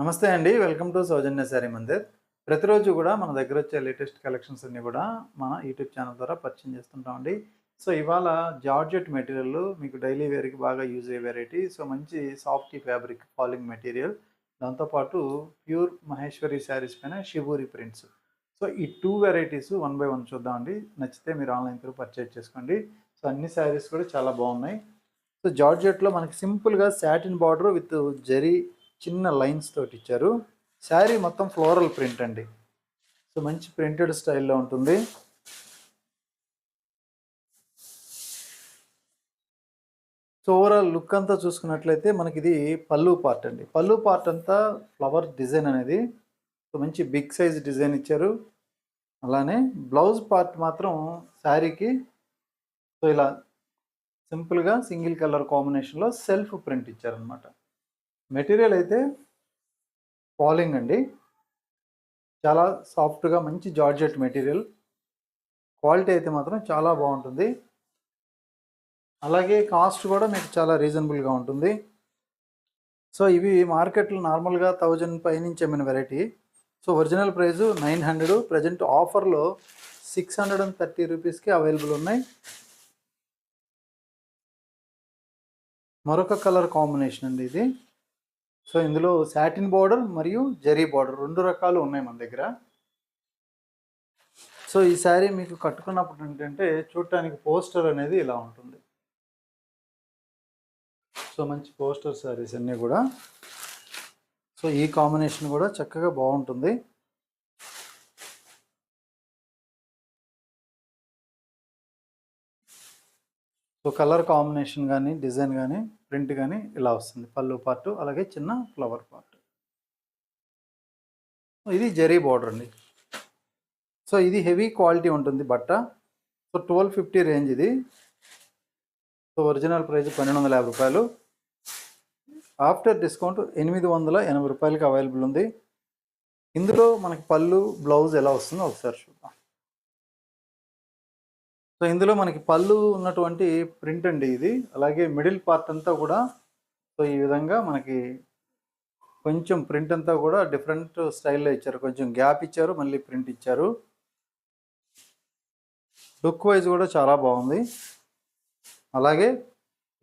నమస్తే అండి. Welcome to సౌజన్య శారీ మందిర్. ప్రతిరోజు కూడా మన దగ్గర వచ్చే లేటెస్ట్ కలెక్షన్స్ అన్నీ కూడా మన యూట్యూబ్ ఛానల్ ద్వారా పరిచయం చేస్తుంటామండి. సో, ఇవాళ జార్జెట్ మెటీరియల్ మీకు డైలీ వేర్‌కి బాగా యూజ్ అయ్యే వెరైటీ. సో, మంచి సాఫ్టీ ఫ్యాబ్రిక్ ఫాలింగ్ మెటీరియల్. దాంతో పాటు ప్యూర్ మహేశ్వరి శారీస్ పైన షిబూరి ప్రింట్స్. సో, ఈ 2 వెరైటీస్ వన్ బై వన్ చూద్దామండి. నచ్చితే మీరు ఆన్‌లైన్ త్రూ పర్చేజ్ చేసుకోండి. సో, అన్ని శారీస్ కూడా చాలా బాగున్నాయి. సో, జార్జెట్‌లో మనకి సింపుల్‌గా సాటిన్ బార్డర్ విత్ జరీ చిన్న లైన్స్ తోటి ఇచ్చారు. శారీ మొత్తం ఫ్లోరల్ ప్రింట్ అండి. సో, మంచి ప్రింటెడ్ స్టైల్‌లో ఉంటుంది. సో, ఓవరాల్ లుక్ అంతా చూసుకున్నట్లయితే మనకిది పల్లు పార్ట్ అండి. పల్లు పార్ట్ అంతా ఫ్లవర్ డిజైన్ అనేది. సో, మంచి బిగ్ సైజ్ డిజైన్ ఇచ్చారు. అలానే బ్లౌజ్ పార్ట్ మాత్రం శారీకి సో, ఇలా సింపుల్‌గా సింగిల్ కలర్ కాంబినేషన్‌లో సెల్ఫ్ ప్రింట్ ఇచ్చారనమాట. మెటీరియల్ అయితే ఫాలింగ్ అండి. చాలా సాఫ్ట్‌గా మంచి జార్జెట్ మెటీరియల్. క్వాలిటీ అయితే మాత్రం చాలా బాగుంటుంది. అలాగే కాస్ట్ కూడా మీకు చాలా రీజనబుల్‌గా ఉంటుంది. సో, ఇవి మార్కెట్‌లో నార్మల్‌గా 1000 పైనుంచి అమ్మిన variety. So, original price 900 present ఆఫర్‌లో 630 రూపీస్‌కి అవైలబుల్ ఉన్నాయి. మరొక కలర్ కాంబినేషన్ అండి ఇది. సో, ఇందులో సాటిన్ బోర్డర్ మరియు జరీ బోర్డర్ 2 రకాలు ఉన్నాయి మన దగ్గర. సో, ఈ శారీ మీకు కట్టుకున్నప్పుడు ఏంటంటే చూడటానికి పోస్టర్ అనేది ఇలా ఉంటుంది. సో, మంచి పోస్టర్ శారీస్ అన్నీ కూడా. సో, ఈ కాంబినేషన్ కూడా చక్కగా బాగుంటుంది. సో, కలర్ కాంబినేషన్ కానీ డిజైన్ కానీ ప్రింట్ కానీ ఇలా వస్తుంది. పళ్ళు పార్ట్ అలాగే చిన్న ఫ్లవర్ పార్ట్. ఇది జరీ బోర్డర్ అండి. సో, ఇది హెవీ క్వాలిటీ ఉంటుంది బట్ట. సో, 1250 రేంజ్ ఇది. సో, ఒరిజినల్ ప్రైస్ 1250 రూపాయలు. ఆఫ్టర్ డిస్కౌంట్ 880 రూపాయలకి అవైలబుల్ ఉంది. ఇందులో మనకి పళ్ళు బ్లౌజ్ ఎలా వస్తుందో ఒకసారి చూద్దాం. సో, ఇందులో మనకి పళ్ళు ఉన్నటువంటి ప్రింట్ అండి ఇది. అలాగే మిడిల్ పార్ట్ అంతా కూడా సో, ఈ విధంగా మనకి కొంచెం ప్రింట్ అంతా కూడా డిఫరెంట్ స్టైల్లో ఇచ్చారు. కొంచెం గ్యాప్ ఇచ్చారు, మళ్ళీ ప్రింట్ ఇచ్చారు. లుక్ వైజ్ కూడా చాలా బాగుంది. అలాగే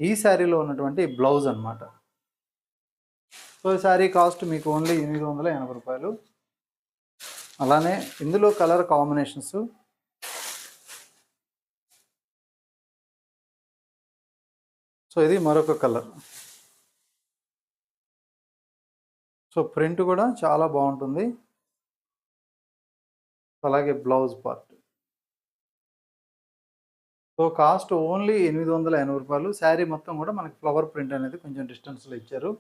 ఈ శారీలో ఉన్నటువంటి బ్లౌజ్ అనమాట. సో, ఈ శారీ కాస్ట్ మీకు ఓన్లీ 880 రూపాయలు. అలానే ఇందులో కలర్ కాంబినేషన్స్ సో, ఇది మరొక కలర్. సో, ప్రింట్ కూడా చాలా బాగుంటుంది. అలాగే blouse part. So, cost only 880 రూపాయలు. శారీ మొత్తం కూడా మనకి ఫ్లవర్ ప్రింట్ అనేది కొంచెం డిస్టెన్స్లో ఇచ్చారు.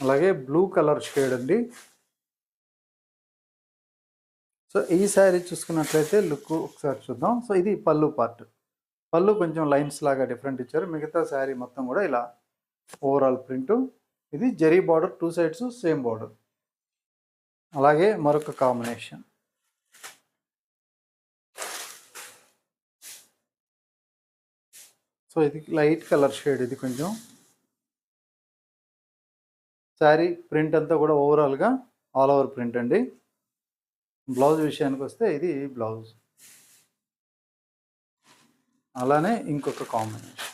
అలాగే బ్లూ కలర్ షేడ్ అండి. సో, ఈ శారీ చూసుకున్నట్లయితే లుక్ ఒకసారి చూద్దాం. సో, ఇది పళ్ళు పార్ట్. పళ్ళు కొంచెం లైన్స్ లాగా డిఫరెంట్ ఇచ్చారు. మిగతా శారీ మొత్తం కూడా ఇలా ఓవరాల్ ప్రింట్. ఇది zari border 2 sides same border. అలాగే మరొక కాంబినేషన్. సో, ఇది లైట్ కలర్ షేడ్. ఇది కొంచెం శారీ ప్రింట్ అంతా కూడా ఓవరాల్గా ఆల్ ఓవర్ ప్రింట్ అండి. బ్లౌజ్ విషయానికి వస్తే ఇది బ్లౌజ్. అలానే ఇంకొక కాంబినేషన్.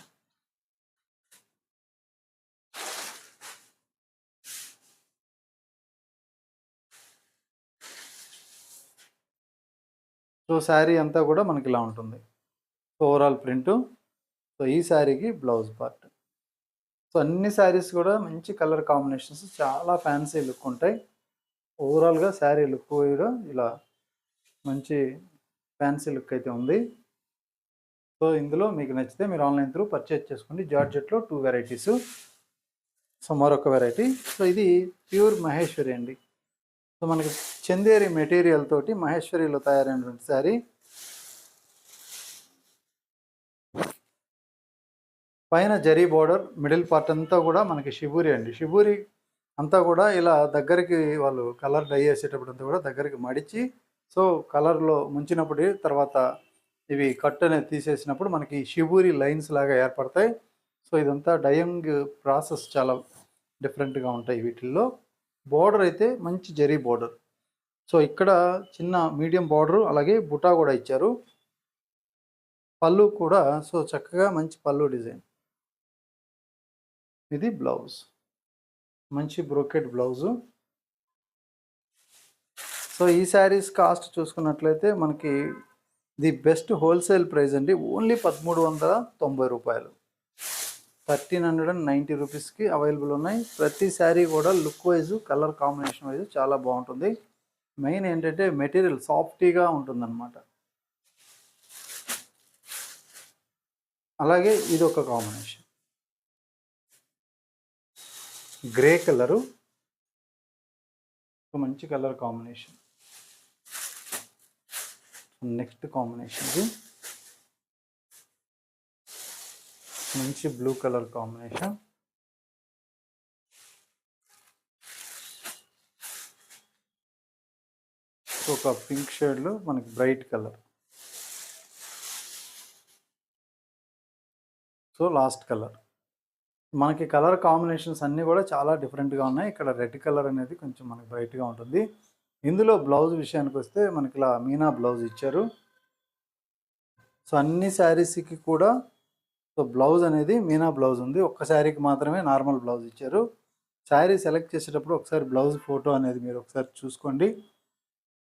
సో, శారీ అంతా కూడా మనకి ఇలా ఉంటుంది. Overall print. సో, ఈ శారీకి బ్లౌజ్ పార్ట్. సో, అన్ని శారీస్ కూడా మంచి కలర్ కాంబినేషన్స్ చాలా ఫ్యాన్సీ లుక్ ఉంటాయి. ఓవరాల్గా శారీ లుక్ కూడా ఇలా మంచి ఫ్యాన్సీ లుక్ అయితే ఉంది. సో, ఇందులో మీకు నచ్చితే మీరు ఆన్లైన్ త్రూ పర్చేజ్ చేసుకోండి. జార్జెట్లో 2 వెరైటీస్. సో, మరొక వెరైటీ. సో, ఇది ప్యూర్ మహేశ్వరి అండి. సో, మనకి చందేరి మెటీరియల్ తోటి మహేశ్వరిలో తయారైనటువంటి శారీ. పైన జరీ బోర్డర్, మిడిల్ పార్ట్ అంతా కూడా మనకి షిబూరి అండి. షిబూరి అంతా కూడా ఇలా దగ్గరికి వాళ్ళు కలర్ డై చేసేటప్పుడు అంతా కూడా దగ్గరికి మడిచి సో, కలర్లో ముంచినప్పుడు తర్వాత ఇవి కట్ అనేది తీసేసినప్పుడు మనకి షిబూరి లైన్స్ లాగా ఏర్పడతాయి. సో ఇదంతా డయింగ్ ప్రాసెస్ చాలా డిఫరెంట్గా ఉంటాయి వీటిల్లో. బోర్డర్ అయితే మంచి జరీ బోర్డర్. సో ఇక్కడ చిన్న మీడియం బోర్డరు అలాగే బుటా కూడా ఇచ్చారు. పళ్ళు కూడా సో చక్కగా మంచి పళ్ళు డిజైన్. ఇది బ్లౌజ్, మంచి బ్రోకెట్ బ్లౌజు. సో ఈ శారీస్ కాస్ట్ చూసుకున్నట్లయితే మనకి ది బెస్ట్ హోల్సేల్ ప్రైస్ అండి, ఓన్లీ 1390 రూపాయలు. 1390 రూపీస్కి అవైలబుల్ ఉన్నాయి. ప్రతి శారీ కూడా look wise colour combination wise చాలా బాగుంటుంది. మెయిన్ ఏంటంటే మెటీరియల్ సాఫ్టీగా ఉంటుందన్నమాట. అలాగే ఇది ఒక కాంబినేషన్, గ్రే కలరు, మంచి కలర్ కాంబినేషన్. నెక్స్ట్ కాంబినేషన్ ఇది మంచి బ్లూ కలర్ కాంబినేషన్. ఒక పింక్ షేడ్లో మనకి bright colour. So last colour. మనకి కలర్ కాంబినేషన్స్ అన్నీ కూడా చాలా డిఫరెంట్గా ఉన్నాయి. ఇక్కడ రెడ్ కలర్ అనేది కొంచెం మనకి బ్రైట్గా ఉంటుంది. ఇందులో బ్లౌజ్ విషయానికి వస్తే మనకి ఇలా మీనా బ్లౌజ్ ఇచ్చారు. సో అన్ని శారీస్కి కూడా సో బ్లౌజ్ అనేది మీనా బ్లౌజ్ ఉంది. ఒక్క శారీకి మాత్రమే నార్మల్ బ్లౌజ్ ఇచ్చారు. శారీ సెలెక్ట్ చేసేటప్పుడు ఒకసారి బ్లౌజ్ ఫోటో అనేది మీరు ఒకసారి చూసుకోండి.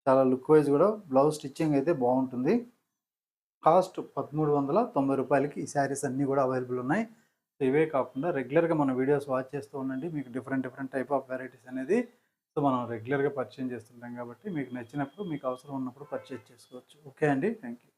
చాలా లుక్ వైజ్ కూడా బ్లౌజ్ స్టిచ్చింగ్ అయితే బాగుంటుంది. కాస్ట్ 1390 రూపాయలకి ఈ శారీస్ అన్నీ కూడా అవైలబుల్ ఉన్నాయి. సో ఇవే కాకుండా రెగ్యులర్గా మన వీడియోస్ వాచ్ చేస్తూ ఉండండి. మీకు డిఫరెంట్ టైప్ ఆఫ్ వెరైటీస్ అనేది సో మనం రెగ్యులర్గా పర్చేజ్ చేస్తుంటాం కాబట్టి మీకు నచ్చినప్పుడు మీకు అవసరం ఉన్నప్పుడు పర్చేజ్ చేసుకోవచ్చు. ఓకే అండి, థ్యాంక్ యూ.